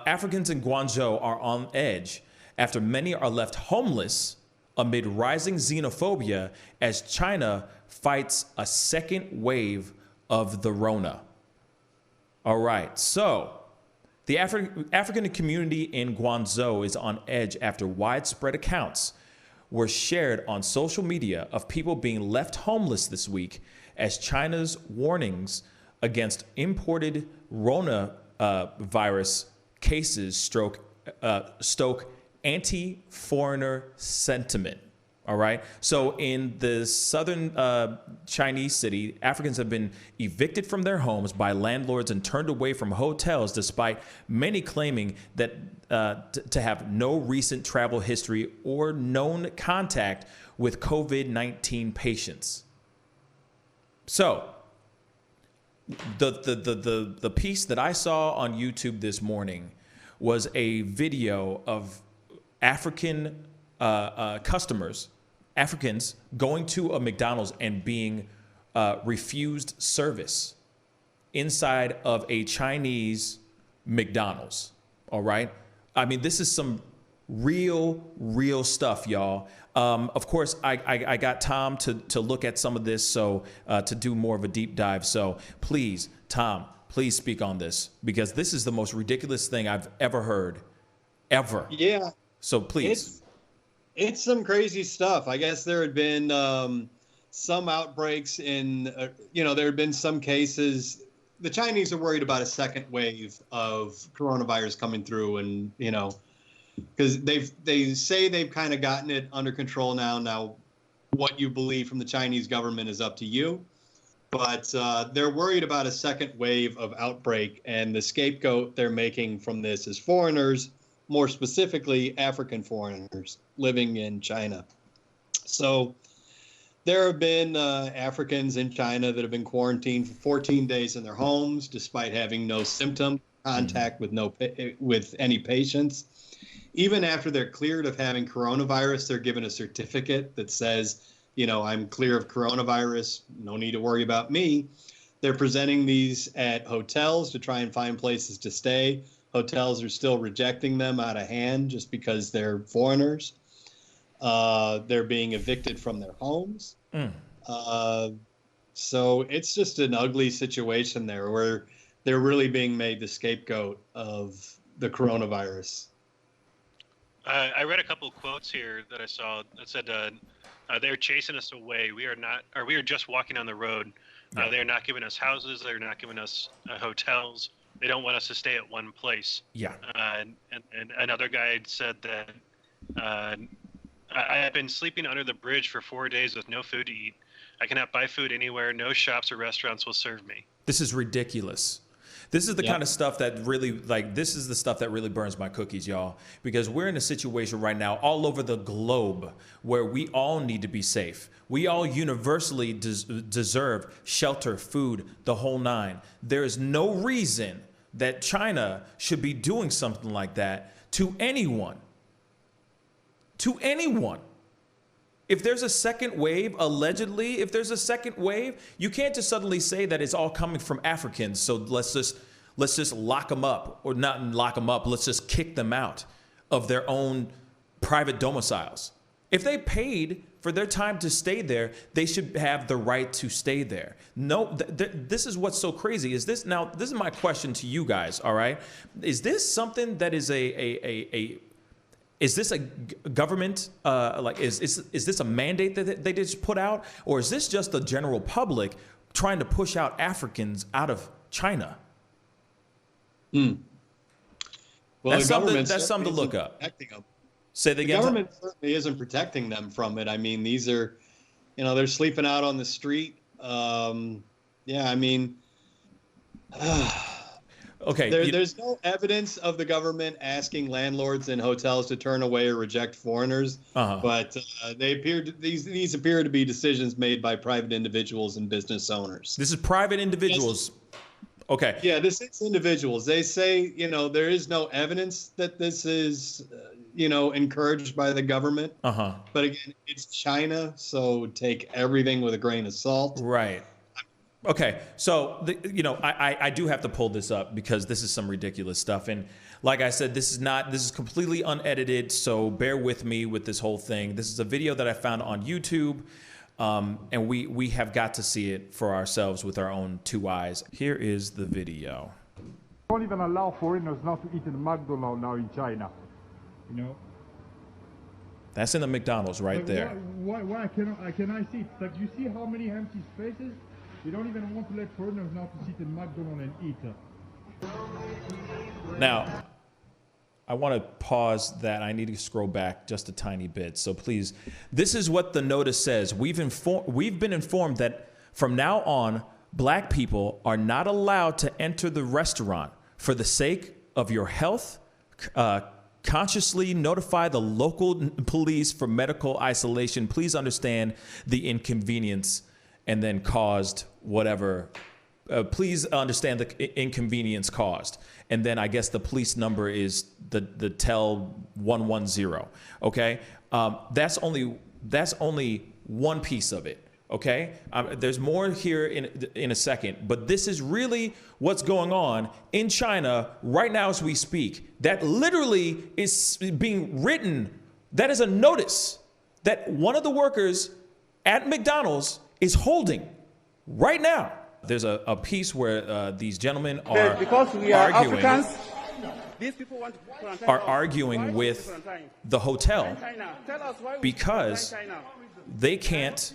Africans in Guangzhou are on edge after many are left homeless amid rising xenophobia as China fights a second wave of the Rona. All right, so the African community in Guangzhou is on edge after widespread accounts were shared on social media of people being left homeless this week as China's warnings against imported Rona virus cases stoke anti-foreigner sentiment. All right. So in the southern Chinese city, Africans have been evicted from their homes by landlords and turned away from hotels, despite many claiming that to have no recent travel history or known contact with COVID-19 patients. So the piece that I saw on YouTube this morning was a video of African Africans going to a McDonald's and being refused service inside of a Chinese McDonald's. All right. I mean, this is some real stuff, y'all. Of course, I got Tom to look at some of this, so to do more of a deep dive. So please, Tom, please speak on this, because this is the most ridiculous thing I've ever heard, ever. Yeah. So please. It's some crazy stuff. I guess there had been some outbreaks in, there had been some cases. The Chinese are worried about a second wave of coronavirus coming through, and, because they say they've kind of gotten it under control now. Now, what you believe from the Chinese government is up to you. But they're worried about a second wave of outbreak, and the scapegoat they're making from this is foreigners, more specifically African foreigners living in China. So there have been Africans in China that have been quarantined for 14 days in their homes, despite having no symptom contact with any patients. Even after they're cleared of having coronavirus, they're given a certificate that says, I'm clear of coronavirus, no need to worry about me. They're presenting these at hotels to try and find places to stay. Hotels are still rejecting them out of hand just because they're foreigners. They're being evicted from their homes. So it's just an ugly situation there where they're really being made the scapegoat of the coronavirus. I read a couple of quotes here that I saw that said, they're chasing us away. We are just walking on the road. They're not giving us houses. They're not giving us hotels. They don't want us to stay at one place. Yeah. And another guy said that I have been sleeping under the bridge for 4 days with no food to eat. I cannot buy food anywhere. No shops or restaurants will serve me. This is ridiculous. This is the kind of stuff that really, this is the stuff that really burns my cookies, y'all, because we're in a situation right now all over the globe where we all need to be safe. We all universally deserve shelter, food, the whole nine. There is no reason that China should be doing something like that to anyone. To anyone. If there's a second wave, allegedly, if there's a second wave, you can't just suddenly say that it's all coming from Africans. So let's just lock them up, or not lock them up. Let's just kick them out of their own private domiciles. If they paid for their time to stay there, they should have the right to stay there. No, this is what's so crazy. This is my question to you guys. All right. Is this something that is is this a government, is this a mandate that they just put out? Or is this just the general public trying to push out Africans out of China? Well, that's something to look up. Say that again. The government certainly isn't protecting them from it. I mean, these are, they're sleeping out on the street. Okay. There's no evidence of the government asking landlords and hotels to turn away or reject foreigners, but these appear to be decisions made by private individuals and business owners. This is private individuals. Okay. Yeah, this is individuals. They say, there is no evidence that this is, encouraged by the government. But again, it's China, so take everything with a grain of salt. Right. Okay, so I do have to pull this up because this is some ridiculous stuff, and Like I said, this is completely unedited, so bear with me with this whole thing. This is a video that I found on YouTube, and we have got to see it for ourselves with our own two eyes. Here is the video. Don't even allow foreigners not to eat in McDonald's now in China, you know. That's in the McDonald's right like, there. Why can I see it? Like, you see how many empty spaces? You don't even want to let foreigners now to sit in McDonald's and eat. Now, I want to pause that. I need to scroll back just a tiny bit. So please, this is what the notice says. We've been informed that from now on, black people are not allowed to enter the restaurant for the sake of your health. Consciously notify the local police for medical isolation. Please understand the inconvenience and then caused whatever. Please understand the inconvenience caused. And then I guess the police number is the TEL 110. Okay, that's only one piece of it. Okay, there's more here in a second, but this is really what's going on in China right now as we speak. That literally is being written. That is a notice that one of the workers at McDonald's is holding right now. There's a piece where these gentlemen are because we are arguing, Africans, these people want to are arguing with the hotel because they can't.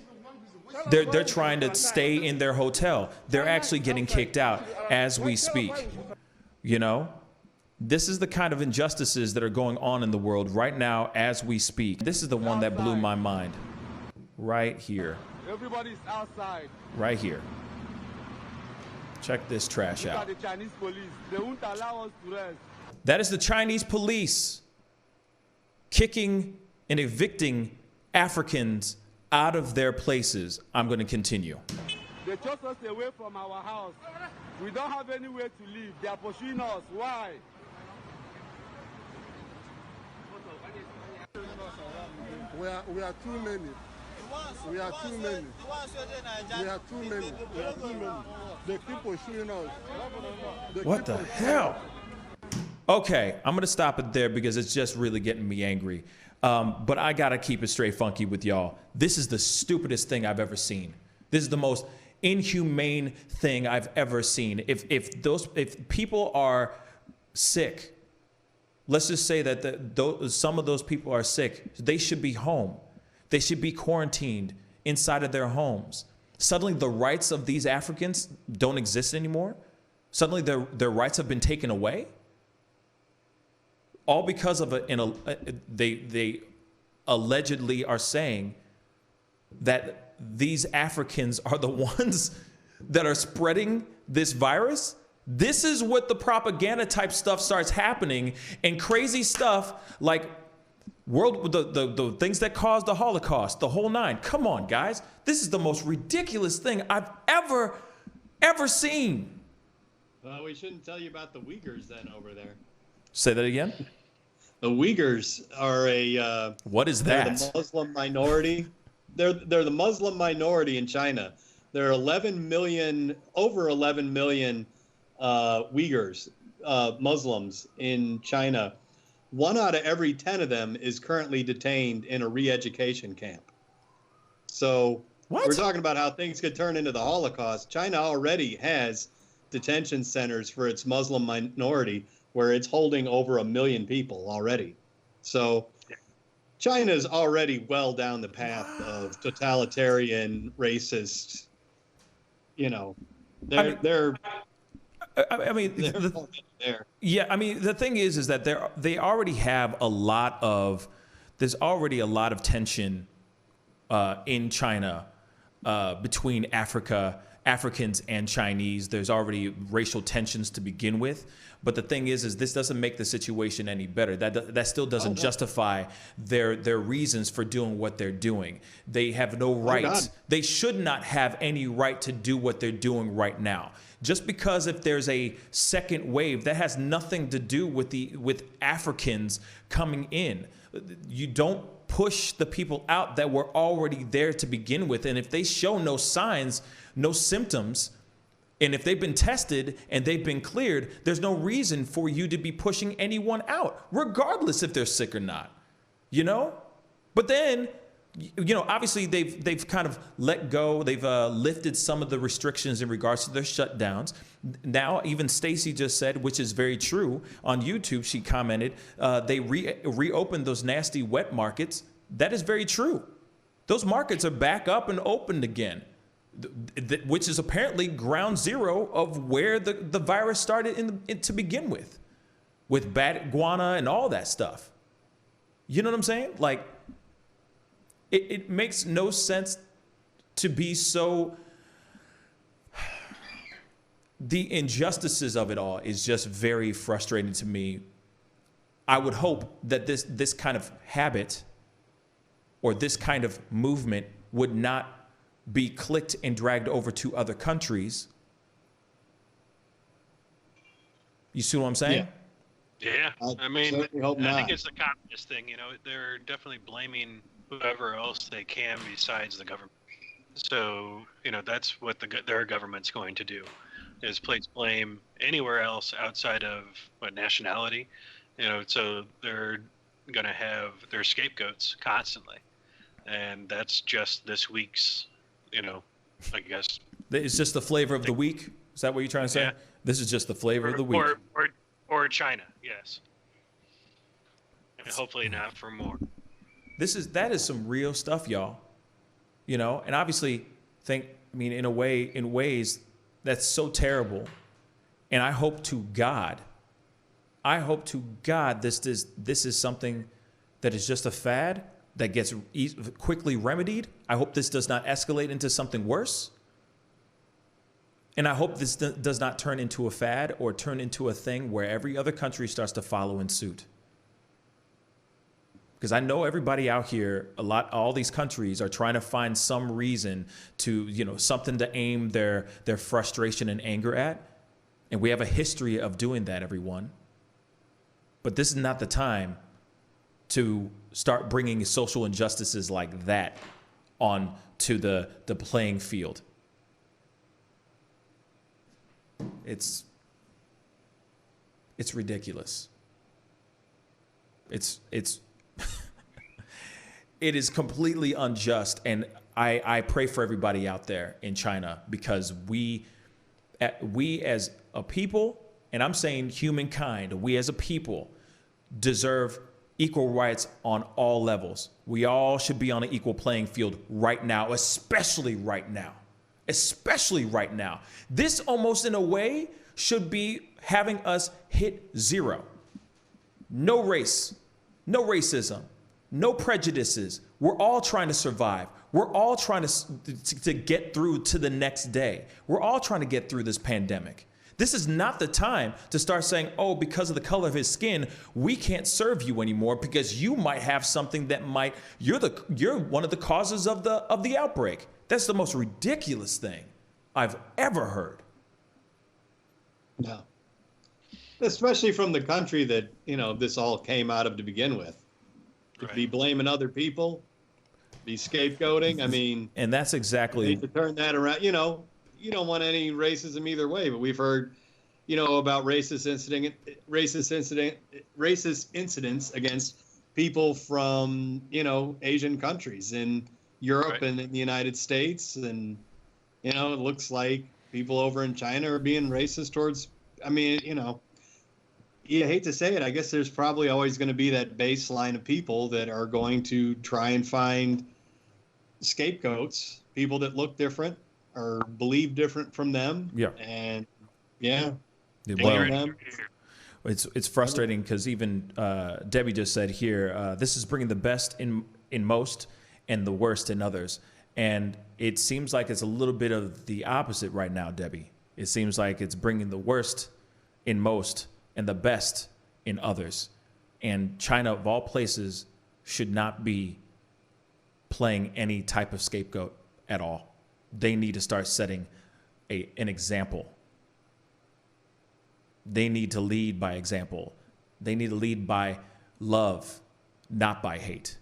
They're trying to stay in their hotel. They're actually getting kicked out as we speak. You know, this is the kind of injustices that are going on in the world right now as we speak. This is the one that blew my mind. Right here. Everybody's outside. Right here. Check this trash out. The Chinese police, they won't allow us to rest. That is the Chinese police kicking and evicting Africans out of their places. I'm going to continue. They took us away from our house. We don't have anywhere to live. They are pursuing us. Why? We are too many. We are too many. We are too many. We are too many. They keep pursuing us. What the hell? Okay, I'm going to stop it there because it's just really getting me angry. But I got to keep it straight funky with y'all. This is the stupidest thing I've ever seen. This is the most inhumane thing I've ever seen. If people are sick, let's just say that some of those people are sick, they should be home. They should be quarantined inside of their homes. Suddenly the rights of these Africans don't exist anymore. Suddenly their rights have been taken away. All because of they allegedly are saying that these Africans are the ones that are spreading this virus. This is what the propaganda type stuff starts happening, and crazy stuff like the things that caused the Holocaust, the whole nine. Come on, guys. This is the most ridiculous thing I've ever seen. Well, we shouldn't tell you about the Uyghurs then over there. Say that again. The Uyghurs are what is that? The Muslim minority. They're the Muslim minority in China. There are over 11 million Uyghurs, Muslims in China. 1 out of every 10 of them is currently detained in a re-education camp. So we're talking about how things could turn into the Holocaust. China already has detention centers for its Muslim minority where it's holding over 1 million people already. So China is already well down the path of totalitarian, racist, they're there. Yeah, I mean, the thing is that they already have there's already a lot of tension in China between Africans and Chinese. There's already racial tensions to begin with. But the thing is this doesn't make the situation any better. That still doesn't justify their reasons for doing what they're doing. They have no right. They should not have any right to do what they're doing right now. Just because if there's a second wave, that has nothing to do with Africans coming in. You don't push the people out that were already there to begin with. And if they show no signs, no symptoms, And if they've been tested and they've been cleared, there's no reason for you to be pushing anyone out, regardless if they're sick or not, you know? But then, you know, obviously they've kind of let go. They've lifted some of the restrictions in regards to their shutdowns. Now, even Stacy just said, which is very true, on YouTube, she commented, they reopened those nasty wet markets. That is very true. Those markets are back up and opened again, which is apparently ground zero of where the virus started to begin with bad iguana and all that stuff. You know what I'm saying? Like, it makes no sense to be so. The injustices of it all is just very frustrating to me. I would hope that this kind of habit or this kind of movement would not be clicked and dragged over to other countries. You see what I'm saying? Yeah. I mean, hope I not. think it's the communist thing. You know, they're definitely blaming whoever else they can besides the government. So, you know, that's what their government's going to do, is place blame anywhere else outside of nationality. You know, so they're going to have their scapegoats constantly. And that's just this week's, you know, I guess. It's just the flavor of the week. Is that what you're trying to say? Yeah. This is just the flavor of the week. Or China, yes. And hopefully not for more. That is some real stuff, y'all. You know, and obviously in ways that's so terrible. And I hope to God this is something that is just a fad that gets quickly remedied. I hope this does not escalate into something worse. And I hope this does not turn into a fad or turn into a thing where every other country starts to follow in suit. Because I know everybody out here, all these countries are trying to find some reason to, you know, something to aim their frustration and anger at. And we have a history of doing that, everyone. But this is not the time to start bringing social injustices like that on to the playing field. It's ridiculous. It's it is completely unjust, and I pray for everybody out there in China, because we as a people, and I'm saying humankind, we as a people deserve equal rights on all levels. We all should be on an equal playing field right now, especially right now. Especially right now. This almost in a way should be having us hit zero. No race, no racism, no prejudices. We're all trying to survive. We're all trying to get through to the next day. We're all trying to get through this pandemic. This is not the time to start saying, oh, because of the color of his skin, we can't serve you anymore because you might have something that you're one of the causes of the outbreak. That's the most ridiculous thing I've ever heard. No. Especially from the country that, you know, this all came out of to begin with. To be blaming other people, be scapegoating. I mean, and that's exactly, I hate to turn that around. You know, you don't want any racism either way, but we've heard, you know, about racist incidents against people from, you know, Asian countries in Europe and in the United States. And, you know, it looks like people over in China are being racist towards, I mean, you know, you hate to say it, I guess there's probably always going to be that baseline of people that are going to try and find scapegoats, people that look different or believe different from them. Yeah. And yeah. Well, it's frustrating because even Debbie just said here, this is bringing the best in most and the worst in others. And it seems like it's a little bit of the opposite right now, Debbie. It seems like it's bringing the worst in most and the best in others. And China, of all places, should not be playing any type of scapegoat at all. They need to start setting an example. They need to lead by example. They need to lead by love, not by hate.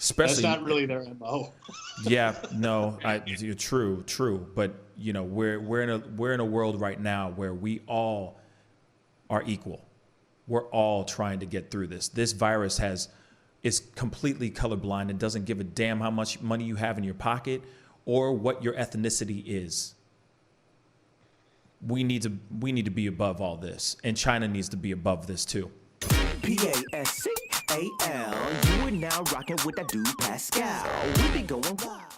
Especially, that's not really their MO. yeah, no, you're true. But you know, we're in a world right now where we all are equal. We're all trying to get through this. This virus is completely colorblind and doesn't give a damn how much money you have in your pocket or what your ethnicity is. We need to be above all this, and China needs to be above this too. Pascal, you are now rocking with that dude Pascal. We be going wild.